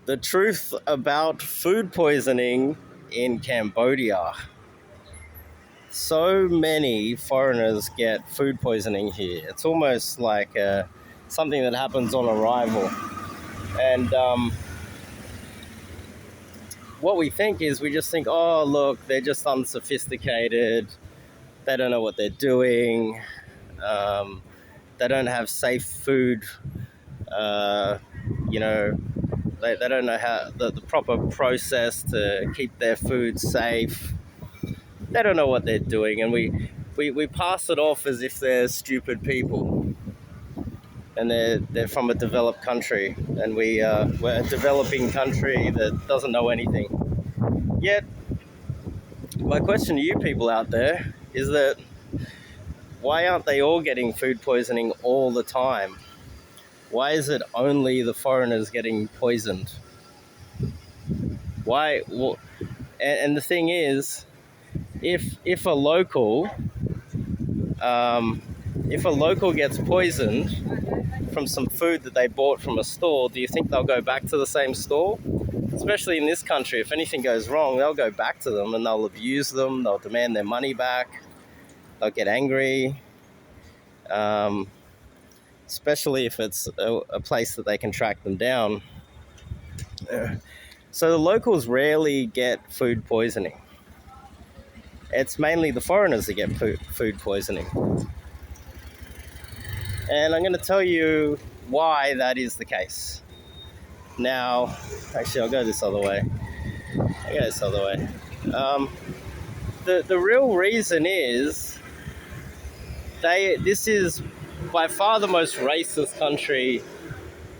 The truth about food poisoning in Cambodia. So many foreigners get food poisoning here. It's almost like something that happens on arrival. And what we think is we just think, oh, look, they're just unsophisticated. They don't know what they're doing. Um, they don't have safe food. Uh, you know, they don't know how the proper process to keep their food safe. They don't know what they're doing, and we pass it off as if they're stupid people, and they're from a developed country, and we're a developing country that doesn't know anything. Yet, my question to you people out there is that why aren't they all getting food poisoning all the time? Why is it only the foreigners getting poisoned? Why? Well, and the thing is, if a local um, if a local gets poisoned from some food that they bought from a store, do you think they'll go back to the same store? Especially in this country, if anything goes wrong, they'll go back to them and they'll abuse them. They'll demand their money back. They'll get angry. Um, Especially if it's a place that they can track them down. So the locals rarely get food poisoning. It's mainly the foreigners that get food poisoning. And I'm going to tell you why that is the case. Now, actually, I'll go this other way. The real reason is this is by far the most racist country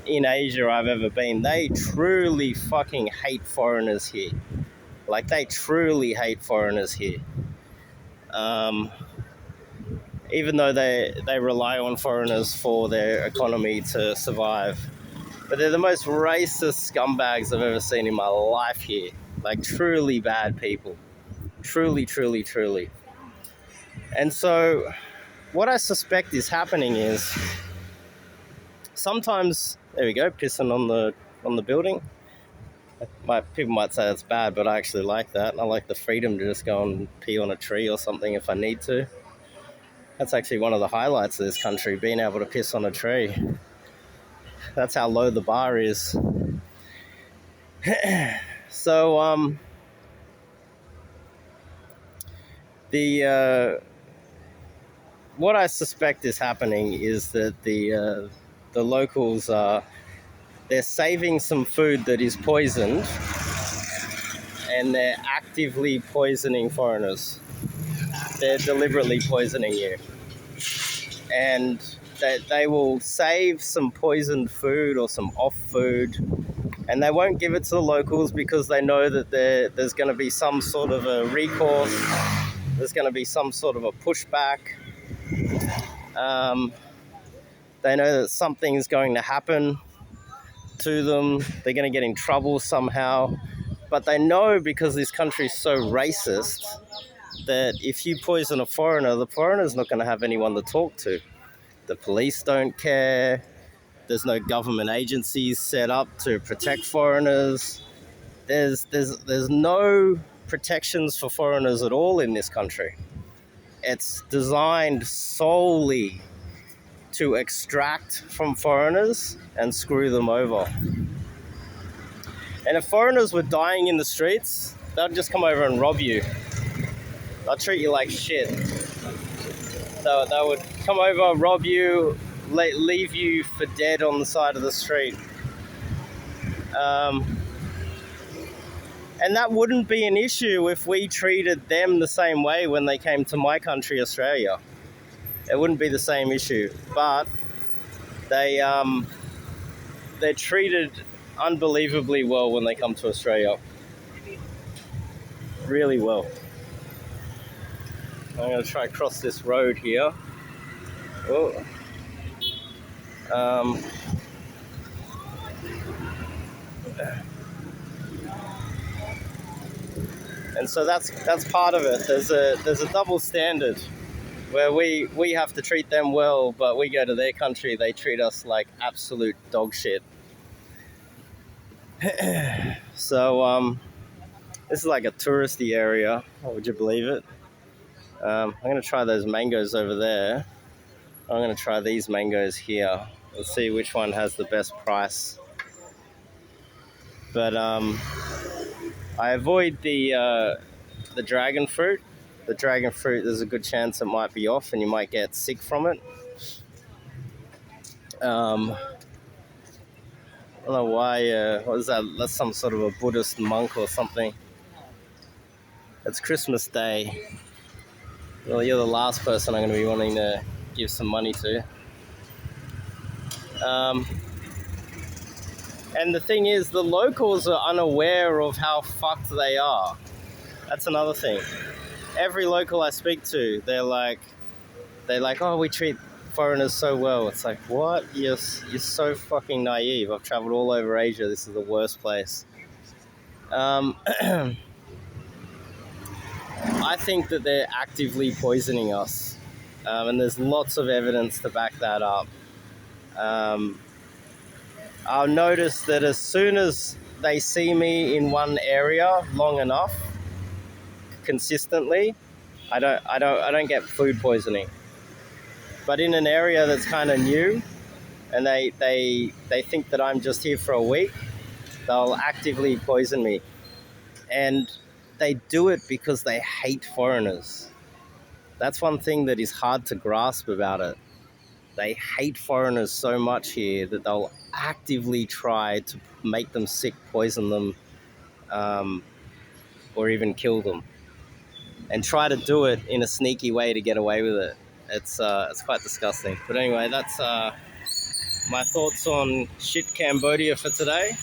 in Asia I've ever been. They truly fucking hate foreigners here. Like, they truly hate foreigners here. Even though they rely on foreigners for their economy to survive. But they're the most racist scumbags I've ever seen in my life here. Like, truly bad people. Truly, truly, truly. And so what I suspect is happening is sometimes, there we go, pissing on the building. People might say that's bad, but I actually like that. I like the freedom to just go and pee on a tree or something if I need to. That's actually one of the highlights of this country, being able to piss on a tree. That's how low the bar is. So, what I suspect is happening is that the locals they're saving some food that is poisoned, and they're actively poisoning foreigners. They're deliberately poisoning you, and they will save some poisoned food or some off food, and they won't give it to the locals because they know that there's going to be some sort of a recourse. There's going to be some sort of a pushback. They know that something is going to happen to them. They're going to get in trouble somehow. But they know, because this country is so racist, that if you poison a foreigner, the foreigner's not going to have anyone to talk to. The police don't care. There's no government agencies set up to protect foreigners. There's no protections for foreigners at all in this country. It's designed solely to extract from foreigners and screw them over. And if foreigners were dying in the streets, they'd just come over and rob you. They'll treat you like shit. So they would come over, rob you, leave you for dead on the side of the street. And that wouldn't be an issue if we treated them the same way when they came to my country, Australia. It wouldn't be the same issue. But they're treated unbelievably well when they come to Australia. Really well. I'm going to try to cross this road here. Oh. And so that's part of it. There's a double standard where we have to treat them well, but we go to their country, they treat us like absolute dog shit. So this is like a touristy area. Would you believe it? I'm gonna try those mangoes over there. I'm gonna try these mangoes here. Let's see which one has the best price. But I avoid the dragon fruit. The dragon fruit, there's a good chance it might be off, and you might get sick from it. I don't know why. What is that? That's some sort of a Buddhist monk or something. It's Christmas Day. Well, you're the last person I'm going to be wanting to give some money to. Um, and the thing is, the locals are unaware of how fucked they are. That's another thing. Every local I speak to, they're like, oh, we treat foreigners so well. It's like, what? You're so fucking naive. I've traveled all over Asia. This is the worst place. I think that they're actively poisoning us. And there's lots of evidence to back that up. I'll notice that as soon as they see me in one area long enough, consistently, I don't get food poisoning. But in an area that's kind of new, and they think that I'm just here for a week, they'll actively poison me. And they do it because they hate foreigners. That's one thing that is hard to grasp about it. They hate foreigners so much here that they'll actively try to make them sick, poison them, or even kill them, and try to do it in a sneaky way to get away with it. It's quite disgusting. But anyway, that's my thoughts on shit Cambodia for today.